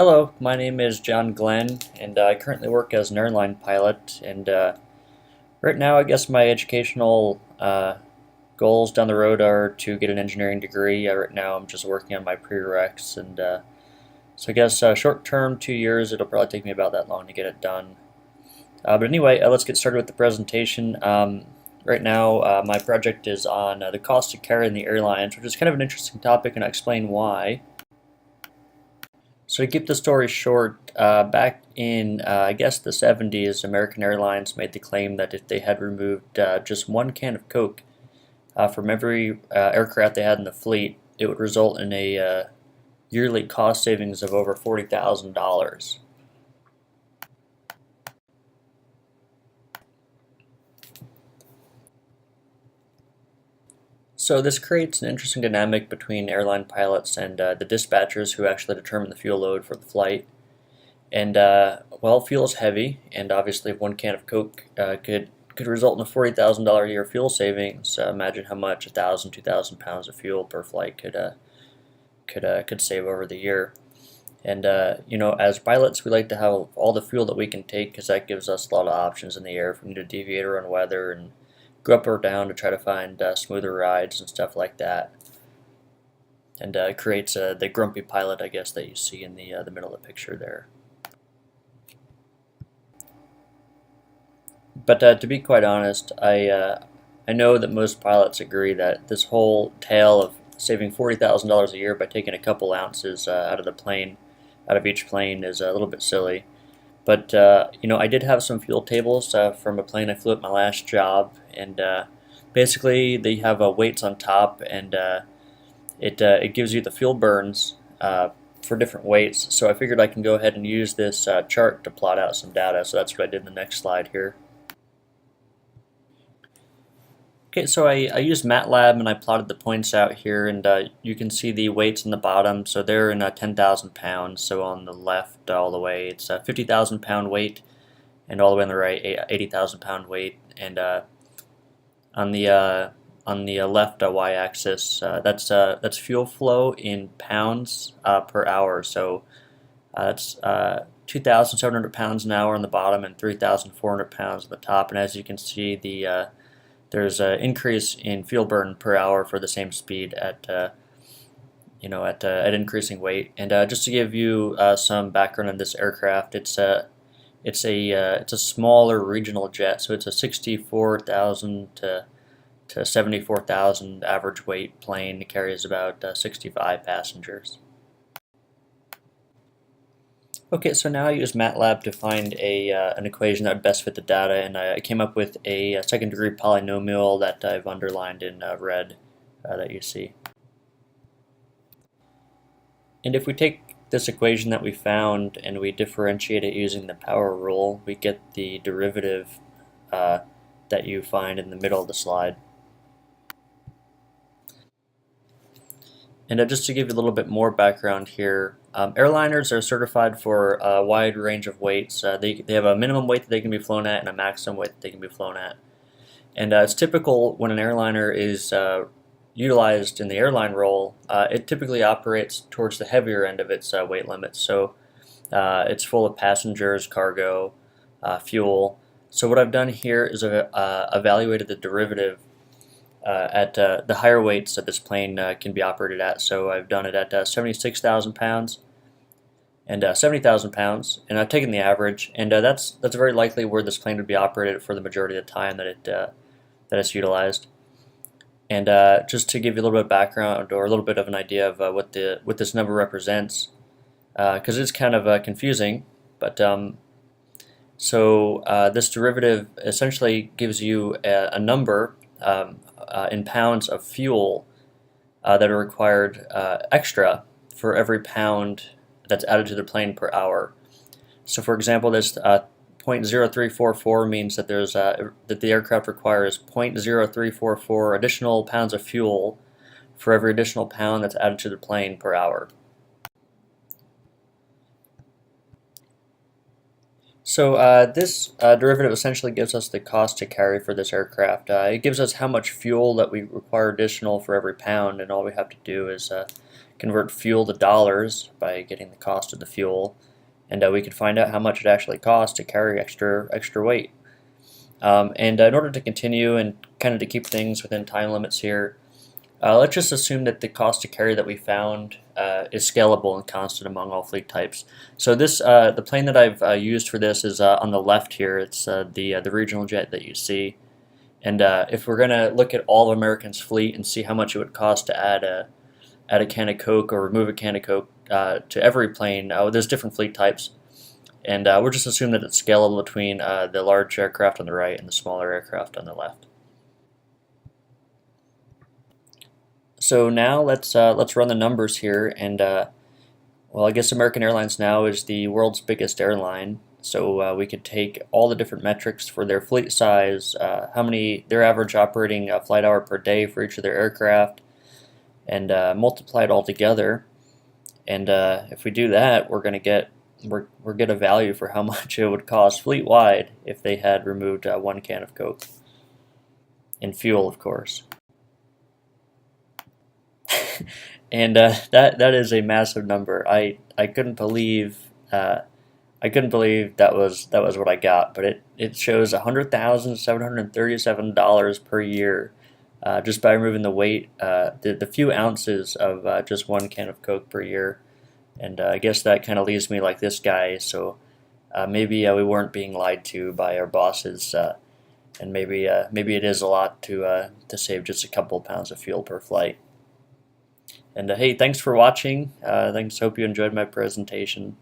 Hello, my name is John Glenn, and I currently work as an airline pilot. And right now, I guess my educational goals down the road are to get an engineering degree. Right now, I'm just working on my prereqs, and so I guess short term, 2 years. It'll probably take me about that long to get it done. But anyway, let's get started with the presentation. Right now, my project is on the cost to carry in the airlines, which is kind of an interesting topic, and I'll explain why. So to keep the story short, back in I guess the 70s, American Airlines made the claim that if they had removed just one can of Coke from every aircraft they had in the fleet, it would result in a yearly cost savings of over $40,000. So this creates an interesting dynamic between airline pilots and the dispatchers who actually determine the fuel load for the flight. And well, fuel is heavy, and obviously one can of Coke could result in a $40,000 a year fuel savings. Imagine how much 1,000, 2,000 pounds of fuel per flight could save over the year. And as pilots, we like to have all the fuel that we can take because that gives us a lot of options in the air if we need to deviate around weather and go up or down to try to find smoother rides and stuff like that. And it creates the grumpy pilot, I guess, that you see in the middle of the picture there. But to be quite honest, I know that most pilots agree that this whole tale of saving $40,000 a year by taking a couple ounces out of each plane is a little bit silly. But I did have some fuel tables from a plane I flew at my last job, and basically they have weights on top, and it gives you the fuel burns for different weights. So I figured I can go ahead and use this chart to plot out some data. So that's what I did in the next slide here. Okay, so I used MATLAB and I plotted the points out here, and you can see the weights in the bottom. So they're in 10,000 pounds. So on the left all the way, it's a 50,000 pound weight, and all the way on the right, 80,000 pound weight. And on the left y-axis, that's fuel flow in pounds per hour. So that's 2,700 pounds an hour on the bottom and 3,400 pounds on the top. And as you can see, there's an increase in fuel burn per hour for the same speed at increasing weight. And just to give you some background on this aircraft, it's a smaller regional jet, so it's a 64,000 to 74,000 average weight plane. It carries about 65 passengers. Okay, so now I use MATLAB to find an equation that would best fit the data, and I came up with a second degree polynomial that I've underlined in red that you see. And if we take this equation that we found and we differentiate it using the power rule, we get the derivative that you find in the middle of the slide. And just to give you a little bit more background here, airliners are certified for a wide range of weights. They have a minimum weight that they can be flown at and a maximum weight that they can be flown at. And it's typical when an airliner is utilized in the airline role, it typically operates towards the heavier end of its weight limits. So it's full of passengers, cargo, fuel. So what I've done here is evaluated the derivative at the higher weights that this plane can be operated at. So I've done it at 76,000 pounds and 70,000 pounds, and I've taken the average, and that's very likely where this plane would be operated for the majority of the time that it's utilized. And just to give you a little bit of background or a little bit of an idea of what this number represents, because it's kind of confusing, but this derivative essentially gives you a number in pounds of fuel that are required extra for every pound that's added to the plane per hour. So for example, this 0.0344 means that that the aircraft requires 0.0344 additional pounds of fuel for every additional pound that's added to the plane per hour. So this derivative essentially gives us the cost to carry for this aircraft. It gives us how much fuel that we require additional for every pound, and all we have to do is convert fuel to dollars by getting the cost of the fuel, and we could find out how much it actually costs to carry extra weight. And in order to continue and kind of to keep things within time limits here, let's just assume that the cost to carry that we found is scalable and constant among all fleet types. So this, the plane that I've used for this is on the left here. It's the regional jet that you see. And if we're going to look at all of American's fleet and see how much it would cost to add a can of Coke or remove a can of Coke to every plane, there's different fleet types. And we're just assuming that it's scalable between the large aircraft on the right and the smaller aircraft on the left. So now let's run the numbers here, and well, I guess American Airlines now is the world's biggest airline. So we could take all the different metrics for their fleet size, how many their average operating flight hour per day for each of their aircraft, and multiply it all together. And if we do that, we're going to get a value for how much it would cost fleet-wide if they had removed 1 can of Coke. In fuel, of course. And that is a massive number. I couldn't believe that was what I got, but it shows $100,737 per year just by removing the weight, the few ounces of just 1 can of Coke per year. And I guess that kind of leaves me like this guy. So maybe we weren't being lied to by our bosses, and maybe it is a lot to save just a couple of pounds of fuel per flight. And hey, thanks for watching. Thanks. Hope you enjoyed my presentation.